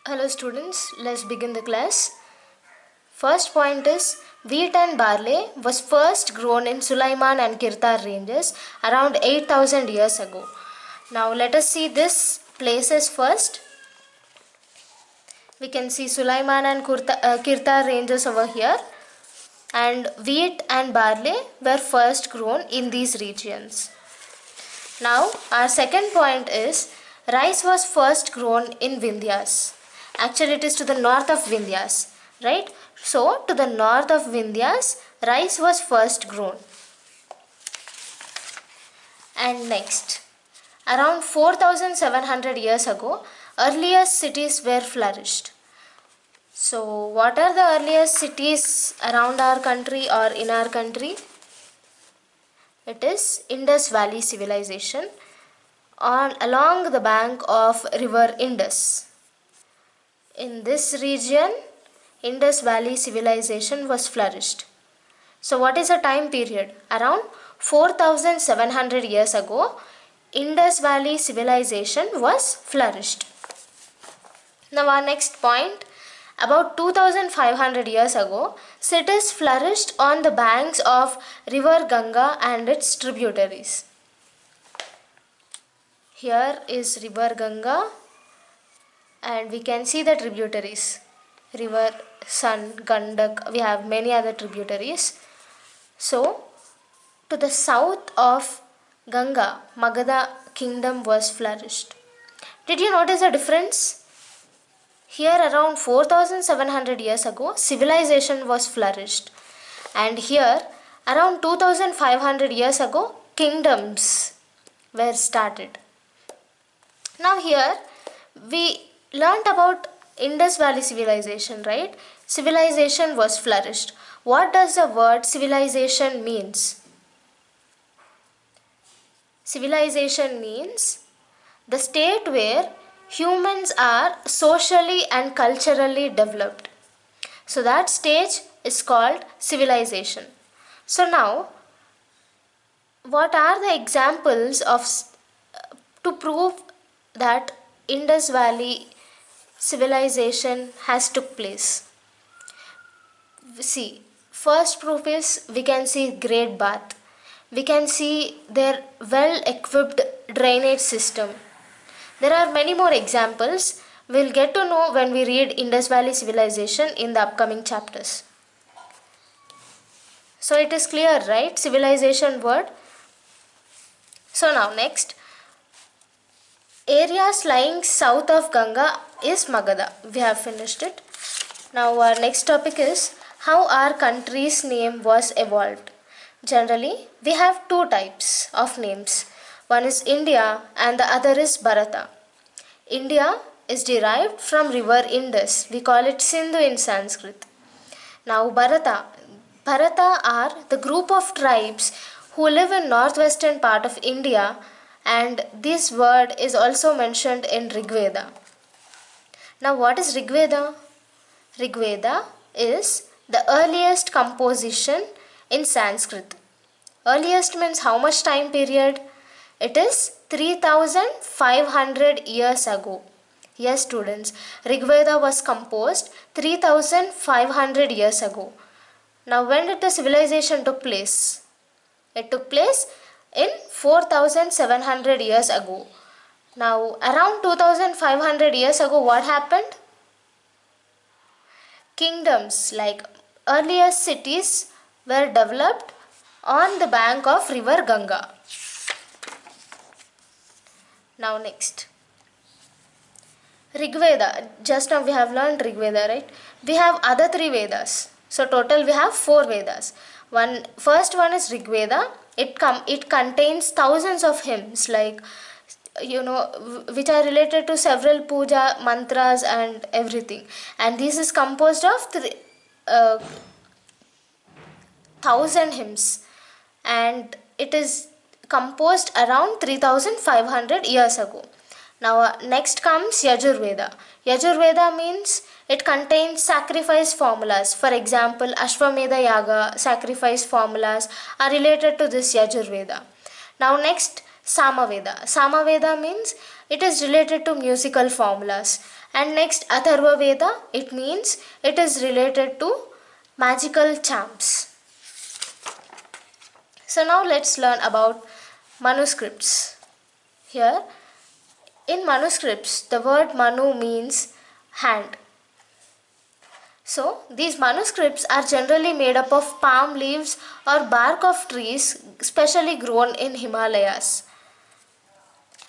Hello students, let's begin the class. First point is wheat and barley was first grown in Sulaiman and Kirtar ranges around 8000 years ago. Now let us see this places first. We can see Sulaiman and Kirtar ranges over here, and wheat and barley were first grown in these regions. Now our second point is rice was first grown in Vindhyas. Actually it is to the north of Vindhyas, right? So to the north of Vindhyas, rice was first grown. And next, around 4700 years ago, earliest cities were flourished. So what are the earliest cities around our country or in our country? It is Indus Valley civilization along the bank of river Indus. In this region, Indus Valley civilization was flourished. So what is the time period? Around 4700 years ago, Indus Valley civilization was flourished. Now our next point, about 2500 years ago, cities flourished on the banks of river Ganga and its tributaries. Here is river Ganga and we can see the tributaries. River Sun, Gandak, we have many other tributaries. So, to the south of Ganga, Magadha kingdom was flourished. Did you notice the difference? Here around 4700 years ago, civilization was flourished. And here around 2500 years ago, kingdoms were started. Now here we learnt about Indus Valley civilization, right? Civilization was flourished. What does the word civilization means? Civilization means the state where humans are socially and culturally developed. So that stage is called civilization. So now, what are the examples of to prove that Indus Valley civilization has took place? See, first proof is we can see Great Bath. We can see their well equipped drainage system. There are many more examples. We'll get to know when we read Indus Valley civilization in the upcoming chapters. So it is clear, right? Civilization word. So now next, areas lying south of Ganga is Magadha. We have finished it. Now our next topic is how our country's name was evolved. Generally, we have two types of names. One is India and the other is Bharata. India is derived from river Indus. We call it Sindhu in Sanskrit. Now Bharata are the group of tribes who live in northwestern part of India, and this word is also mentioned in Rig Veda. Now what is Rig Veda? Rig Veda is the earliest composition in Sanskrit. Earliest means how much time period? It is 3500 years ago. Yes students, Rig Veda was composed 3500 years ago. Now when did the civilization took place? It took place in 4700 years ago. Now around 2500 years ago, what happened? Kingdoms like earliest cities were developed on the bank of river Ganga. Now next, Rig Veda. Just now we have learned Rig Veda, right? We have other three Vedas. So total we have four Vedas. First one is Rig Veda. It contains thousands of hymns, like which are related to several puja mantras and everything. And this is composed of 1000 hymns, and it is composed around 3500 years ago. Now next comes Yajurveda. Yajurveda means it contains sacrifice formulas. For example, Ashwamedha Yaga sacrifice formulas are related to this Yajurveda. Now next, Samaveda. Samaveda means it is related to musical formulas. And next, Atharva Veda, it means it is related to magical charms. So now let's learn about manuscripts. Here, in manuscripts, the word manu means hand. So, these manuscripts are generally made up of palm leaves or bark of trees specially grown in Himalayas.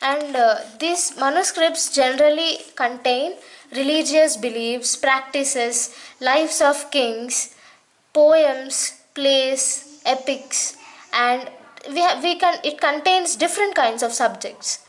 And these manuscripts generally contain religious beliefs, practices, lives of kings, poems, plays, epics, and it contains different kinds of subjects.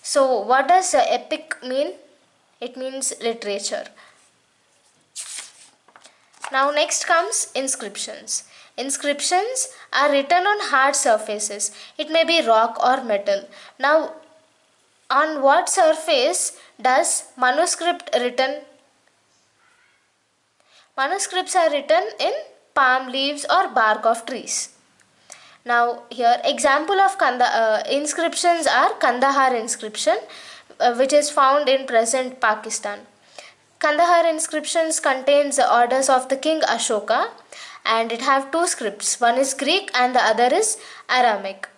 So, what does epic mean? It means literature. Now next comes inscriptions. Inscriptions are written on hard surfaces. It may be rock or metal. Now on what surface does manuscript written? Manuscripts are written in palm leaves or bark of trees. Now here example of inscriptions are Kandahar inscription which is found in present Pakistan. Kandahar inscriptions contains the orders of the king Ashoka and it have two scripts. One is Greek and the other is Aramaic.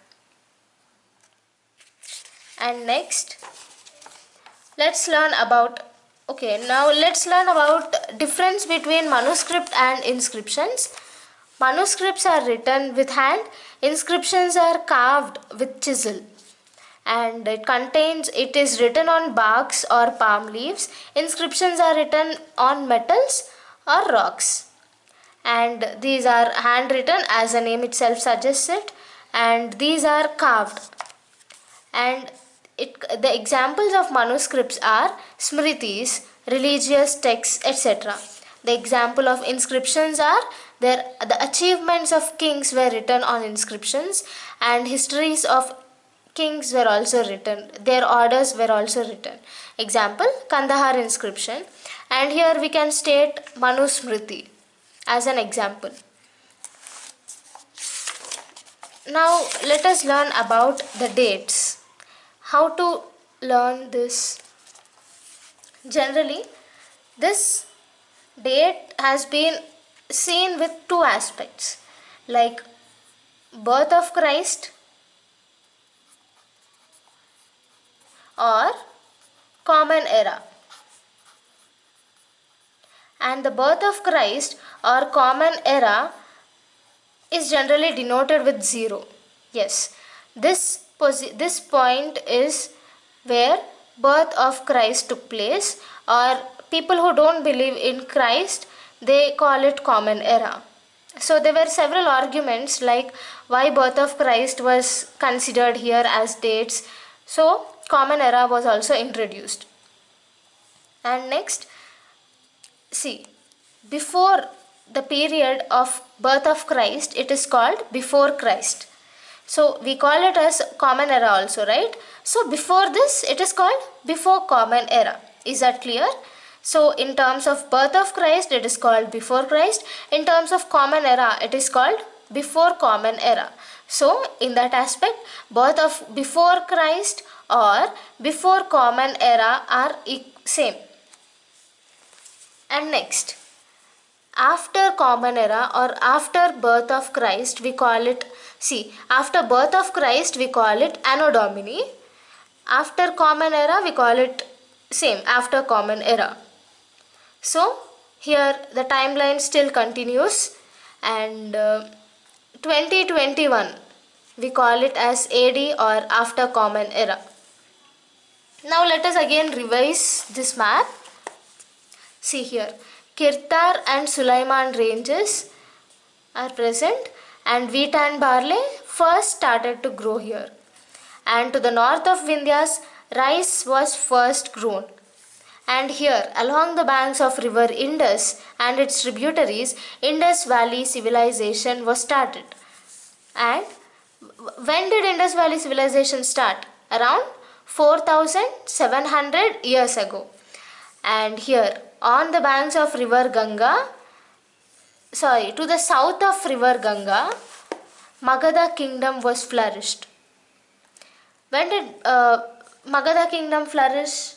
And next let's learn about difference between manuscript and inscriptions. Manuscripts are written with hand, inscriptions are carved with chisel. And it is written on barks or palm leaves. Inscriptions are written on metals or rocks. And these are handwritten as the name itself suggests it. And these are carved. And the examples of manuscripts are smritis, religious texts, etc. The example of inscriptions are the achievements of kings were written on inscriptions and histories of kings were also written, their orders were also written. Example, Kandahar inscription, and here we can state Manusmriti as an example. Now let us learn about the dates. How to learn this? Generally, this date has been seen with two aspects, like birth of Christ or common era. And the birth of Christ or common era is generally denoted with 0. Yes, this point is where birth of Christ took place, or people who don't believe in Christ, they call it common era. So there were several arguments like why birth of Christ was considered here as dates. So common era was also introduced. And next, see, before the period of birth of Christ, it is called before Christ. So we call it as common era also, right? So before this, it is called before common era. Is that clear? So in terms of birth of Christ, it is called before Christ. In terms of common era, it is called before common era. So in that aspect, birth of before Christ or before common era are same. And next, after common era or after birth of Christ, we call it, after birth of Christ we call it Anno Domini. After common era we call it same, after common era. So here the timeline still continues, and 2021 we call it as AD or after common era. Now let us again revise this map. See here, Kirtar and Sulaiman ranges are present, and wheat and barley first started to grow here. And to the north of Vindhyas, rice was first grown. And here, along the banks of river Indus and its tributaries, Indus Valley civilization was started. And when did Indus Valley civilization start? Around 4700 years ago. And here, on the banks of river Ganga, to the south of river Ganga, Magadha kingdom was flourished. When did Magadha kingdom flourish?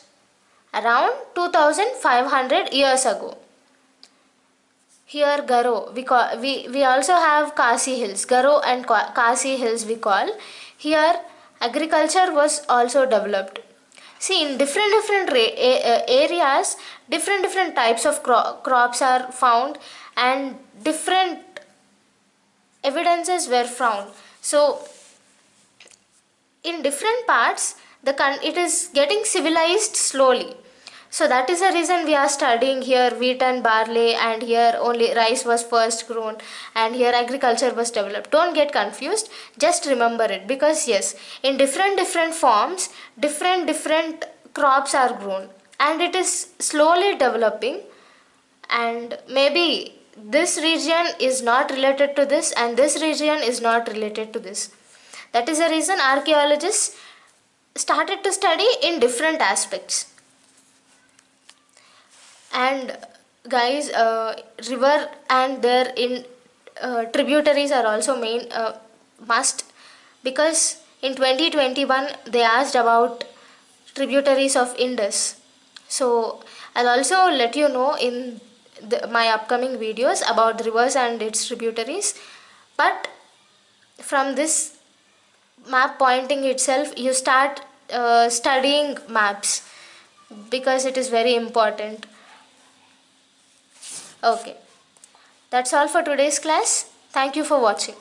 around 2500 years ago. Here Garo, we also have Khasi Hills, Garo and Khasi Hills we call. Here agriculture was also developed. See, in different areas, different types of crops are found, and different evidences were found. So in different parts, it is getting civilized slowly. So that is the reason we are studying here wheat and barley, and here only rice was first grown, and here agriculture was developed. Don't get confused, just remember it, because yes, in different forms, different crops are grown, and it is slowly developing, and maybe this region is not related to this, and this region is not related to this. That is the reason archaeologists started to study in different aspects. And guys, river and their in tributaries are also main must, because in 2021 they asked about tributaries of Indus. So I'll also let you know in my upcoming videos about the rivers and its tributaries. But from this map pointing itself, you start studying maps, because it is very important. Okay, that's all for today's class. Thank you for watching.